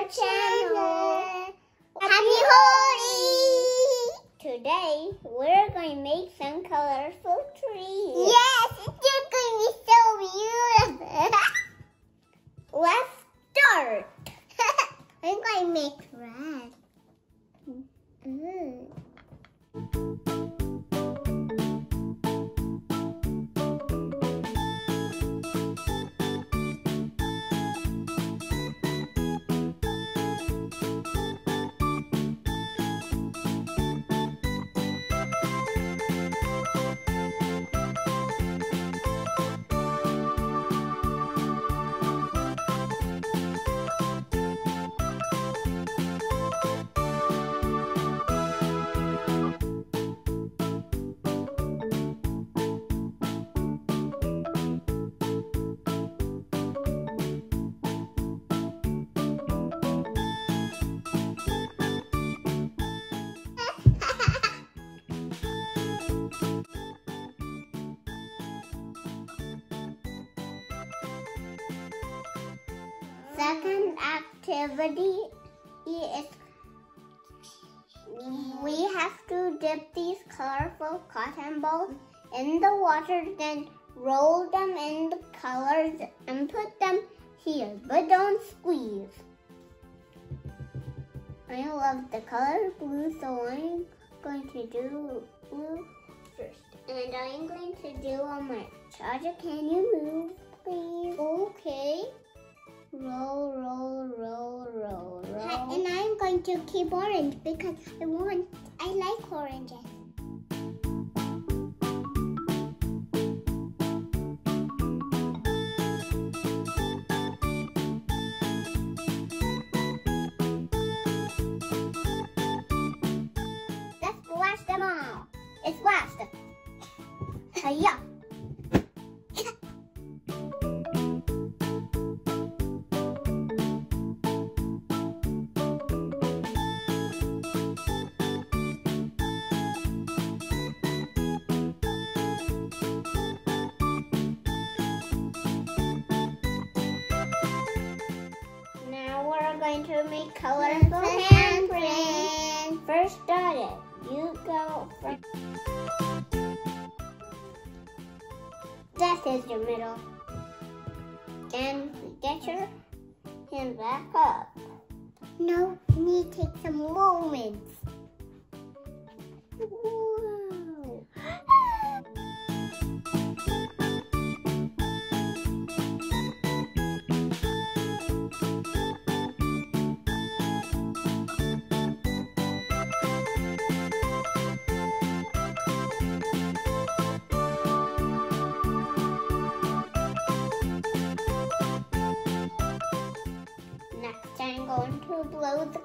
channel. Happy Holi! Today, we're going to make some colorful trees. Yes, it's going to be so beautiful. Let's start. I'm going to make red. Second activity is we have to dip these colorful cotton balls in the water, then roll them in the colors and put them here, but don't squeeze. I love the color blue, so I'm going to do blue first. And I'm going to do on my charger. Can you move, please? Okay. Roll, roll, roll, roll, roll. And I'm going to keep orange because I like oranges. Let's splash them all. It's splashed. Hiya. Going to make colorful handprints. First dot it. You go first. That is your middle. And get your hand back up. No, you need to take some moments. Whoa. I'm going to blow the